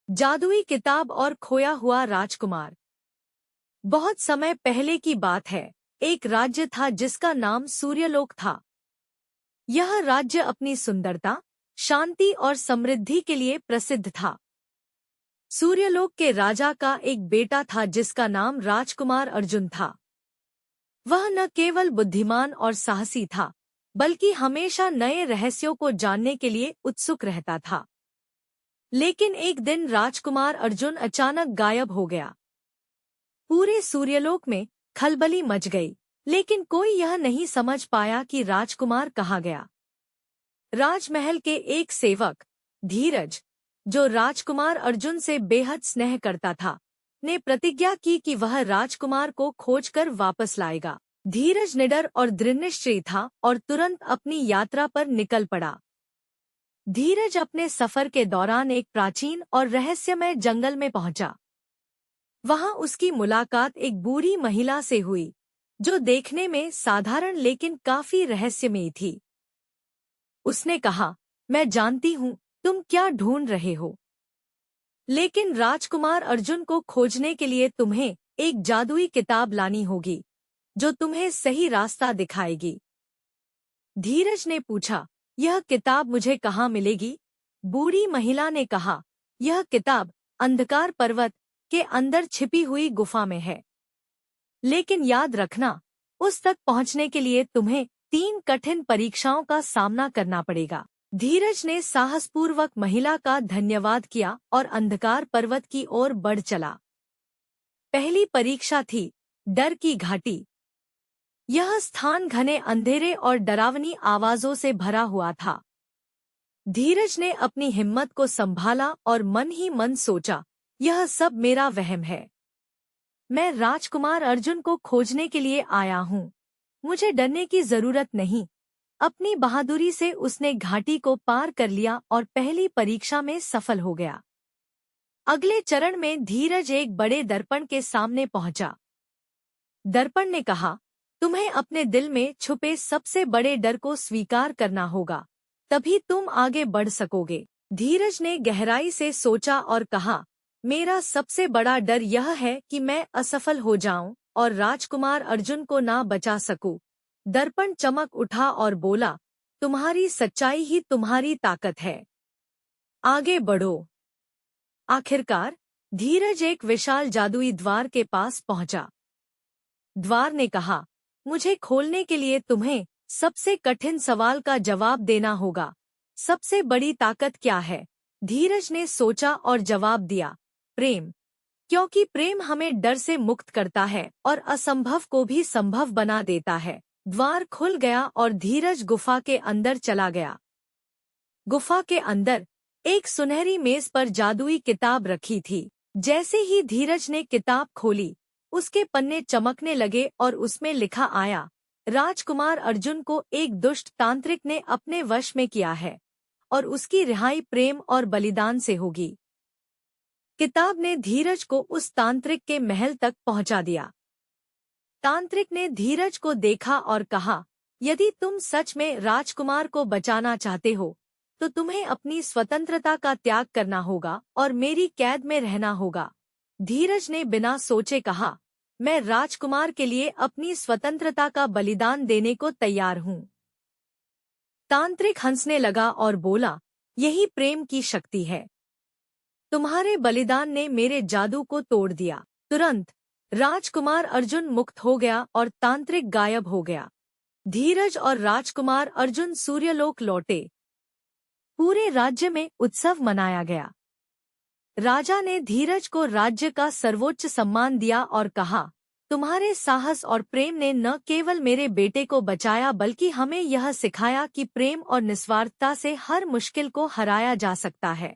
जादुई किताब और खोया हुआ राजकुमार। बहुत समय पहले की बात है। एक राज्य था जिसका नाम सूर्यलोक था। यह राज्य अपनी सुंदरता, शांति और समृद्धि के लिए प्रसिद्ध था। सूर्यलोक के राजा का एक बेटा था जिसका नाम राजकुमार अर्जुन था। वह न केवल बुद्धिमान और साहसी था, बल्कि हमेशा नए रहस्यों को जानने के लिए उत्सुक रहता था। लेकिन एक दिन राजकुमार अर्जुन अचानक गायब हो गया। पूरे सूर्यलोक में खलबली मच गई, लेकिन कोई यह नहीं समझ पाया कि राजकुमार कहाँ गया। राजमहल के एक सेवक, धीरज, जो राजकुमार अर्जुन से बेहद स्नेह करता था, ने प्रतिज्ञा की कि वह राजकुमार को खोजकर वापस लाएगा। धीरज निडर और दृढ़निश्चयी था और तुरंत अपनी यात्रा पर निकल पड़ा। धीरज अपने सफर के दौरान एक प्राचीन और रहस्यमय जंगल में पहुंचा। वहां उसकी मुलाकात एक बूढ़ी महिला से हुई, जो देखने में साधारण लेकिन काफी रहस्यमयी थी। उसने कहा, मैं जानती हूँ तुम क्या ढूंढ रहे हो, लेकिन राजकुमार अर्जुन को खोजने के लिए तुम्हें एक जादुई किताब लानी होगी, जो तुम्हें सही रास्ता दिखाएगी। धीरज ने पूछा, यह किताब मुझे कहाँ मिलेगी? बूढ़ी महिला ने कहा, यह किताब अंधकार पर्वत के अंदर छिपी हुई गुफा में है। लेकिन याद रखना, उस तक पहुँचने के लिए तुम्हें 3 कठिन परीक्षाओं का सामना करना पड़ेगा। धीरज ने साहसपूर्वक महिला का धन्यवाद किया और अंधकार पर्वत की ओर बढ़ चला। पहली परीक्षा थी डर की घाटी। यह स्थान घने अंधेरे और डरावनी आवाजों से भरा हुआ था। धीरज ने अपनी हिम्मत को संभाला और मन ही मन सोचा, यह सब मेरा वहम है। मैं राजकुमार अर्जुन को खोजने के लिए आया हूँ। मुझे डरने की जरूरत नहीं। अपनी बहादुरी से उसने घाटी को पार कर लिया और पहली परीक्षा में सफल हो गया। अगले चरण में धीरज एक बड़े दर्पण के सामने पहुंचा। दर्पण ने कहा, तुम्हें अपने दिल में छुपे सबसे बड़े डर को स्वीकार करना होगा, तभी तुम आगे बढ़ सकोगे। धीरज ने गहराई से सोचा और कहा, मेरा सबसे बड़ा डर यह है कि मैं असफल हो जाऊं और राजकुमार अर्जुन को ना बचा सकूं। दर्पण चमक उठा और बोला, तुम्हारी सच्चाई ही तुम्हारी ताकत है। आगे बढ़ो। आखिरकार धीरज एक विशाल जादुई द्वार के पास पहुंचा। द्वार ने कहा, मुझे खोलने के लिए तुम्हें सबसे कठिन सवाल का जवाब देना होगा। सबसे बड़ी ताकत क्या है? धीरज ने सोचा और जवाब दिया, प्रेम, क्योंकि प्रेम हमें डर से मुक्त करता है और असंभव को भी संभव बना देता है। द्वार खुल गया और धीरज गुफा के अंदर चला गया। गुफा के अंदर एक सुनहरी मेज पर जादुई किताब रखी थी। जैसे ही धीरज ने किताब खोली, उसके पन्ने चमकने लगे और उसमें लिखा आया, राजकुमार अर्जुन को एक दुष्ट तांत्रिक ने अपने वश में किया है और उसकी रिहाई प्रेम और बलिदान से होगी। किताब ने धीरज को उस तांत्रिक के महल तक पहुंचा दिया। तांत्रिक ने धीरज को देखा और कहा, यदि तुम सच में राजकुमार को बचाना चाहते हो, तो तुम्हें अपनी स्वतंत्रता का त्याग करना होगा और मेरी कैद में रहना होगा। धीरज ने बिना सोचे कहा, मैं राजकुमार के लिए अपनी स्वतंत्रता का बलिदान देने को तैयार हूँ। तांत्रिक हंसने लगा और बोला, यही प्रेम की शक्ति है। तुम्हारे बलिदान ने मेरे जादू को तोड़ दिया। तुरंत राजकुमार अर्जुन मुक्त हो गया और तांत्रिक गायब हो गया। धीरज और राजकुमार अर्जुन सूर्यलोक लौटे। पूरे राज्य में उत्सव मनाया गया। राजा ने धीरज को राज्य का सर्वोच्च सम्मान दिया और कहा, तुम्हारे साहस और प्रेम ने न केवल मेरे बेटे को बचाया बल्कि हमें यह सिखाया कि प्रेम और निस्वार्थता से हर मुश्किल को हराया जा सकता है।